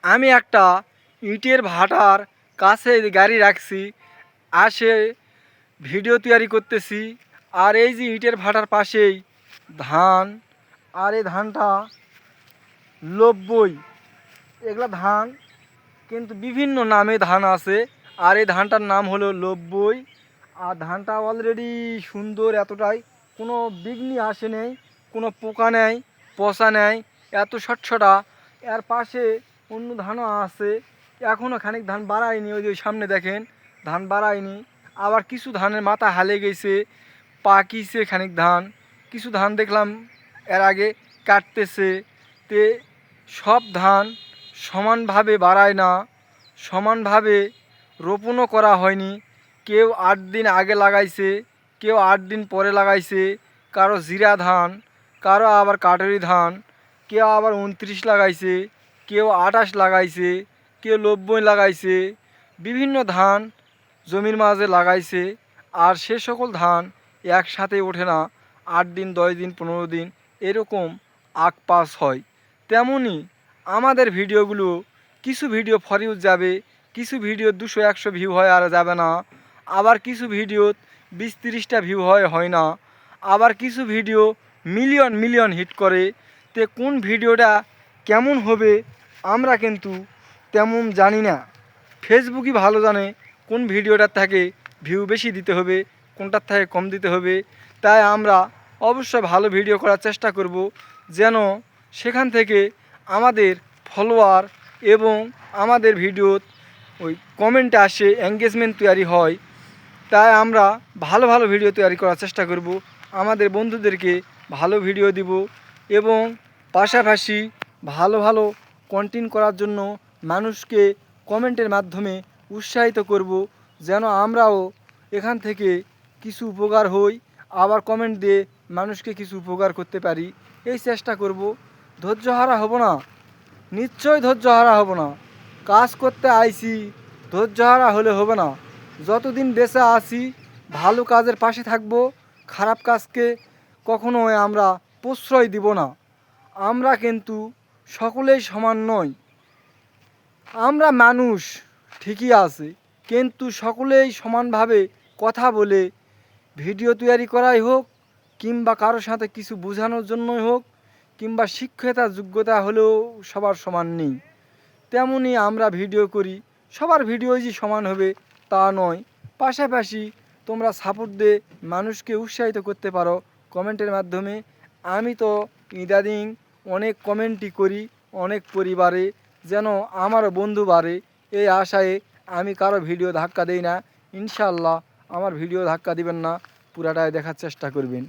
আমি একটা ইটের ভাটার কাছে গাড়ি রাখছি, আসে ভিডিও তৈরি করতেছি। আর এই যে ইটের ভাটার পাশেই ধান, আর এই ধানটা 90, এগুলা ধান কিন্তু বিভিন্ন নামে ধান আছে। আর এই ধানটার নাম হলো 90। আর ধানটা অলরেডি সুন্দর, এতটাই কোনো বিঘ্নি আসে নেই, কোনো পোকা নেই, পচা নেই, এত ছটছটা। এর পাশে অন্য ধানও আছে, এখনও খানিক ধান বাড়ায়নি, ওই যে সামনে দেখেন ধান বাড়ায়নি। আবার কিছু ধানের মাথা হালে গেছে, পাকিছে খানিক ধান, কিছু ধান দেখলাম এর আগে কাটতেছে। তে সব ধান সমানভাবে বাড়ায় না, সমানভাবে রোপণও করা হয়নি। কেউ 8 দিন আগে লাগাইছে, কেউ 8 দিন পরে লাগাইছে, কারো জিরা ধান, কারো আবার কাটরি ধান, কেউ আবার 29 লাগাইছে, কেউ 28 লাগাইছে, কেউ 90 লাগাইছে। বিভিন্ন ধান জমির মাঝে লাগাইছে। আর সে সকল ধান একসাথে ওঠে না, 8 দিন, 10 দিন, 15 দিন এরকম আগ পাস হয়। তেমনই আমাদের ভিডিওগুলো, কিছু ভিডিও ফর ইউজ যাবে, কিছু ভিডিও 200-100 ভিউ হয় আর যাবে না, আবার কিছু ভিডিও 20-30টা ভিউ হয় না, আবার কিছু ভিডিও মিলিয়ন মিলিয়ন হিট করে। তে কোন ভিডিওটা কেমন হবে আমরা কিন্তু তেমন জানি না। ফেসবুকই ভালো জানে কোন ভিডিওটার থেকে ভিউ বেশি দিতে হবে, কোনটার থেকে কম দিতে হবে। তাই আমরা অবশ্যই ভালো ভিডিও করার চেষ্টা করব, যেন সেখান থেকে আমাদের ফলোয়ার এবং আমাদের ভিডিও ওই কমেন্টে আসে, এঙ্গেজমেন্ট তৈরি হয়। তাই আমরা ভালো ভালো ভিডিও তৈরি করার চেষ্টা করব, আমাদের বন্ধুদেরকে ভালো ভিডিও দিব এবং পাশাপাশি ভালো ভালো কন্টেন্ট করার জন্য মানুষকে কমেন্টের মাধ্যমে উৎসাহিত করব, যেন আমরাও এখান থেকে কিছু উপকার হই, আবার কমেন্ট দিয়ে মানুষকে কিছু উপকার করতে পারি। এই চেষ্টা করব। ধৈর্যহারা হব না, নিশ্চয়ই ধৈর্যহারা হব না। কাজ করতে আইছি, ধৈর্যহারা হলে হবে না। যতদিন বেঁচে আছি ভালো কাজের পাশে থাকব, খারাপ কাজকে কখনোই আমরা প্রশ্রয় দিব না। আমরা কিন্তু সকলেই সমান নই, আমরা মানুষ ঠিকই আছে, কিন্তু সকলেই সমানভাবে কথা বলে ভিডিও তৈরি করাই হোক, কিংবা কারোর সাথে কিছু বোঝানোর জন্যই হোক, কিংবা শিক্ষার যোগ্যতা হলেও সবার সমান নেই। তেমনই আমরা ভিডিও করি, সবার ভিডিও যে সমান হবে তা নয়। পাশাপাশি তোমরা সাপোর্ট দিয়ে মানুষকে উৎসাহিত করতে পারো কমেন্টের মাধ্যমে। আমি তো ইদানিং অনেক কমেন্টই করি অনেক পরিবারে, যেন আমারও বন্ধু বাড়ে, এই আশায় আমি কারো ভিডিও ধাক্কা দেই না। ইনশাআল্লাহ আমার ভিডিও ধাক্কা দিবেন না, পুরাটাই দেখার চেষ্টা করবেন।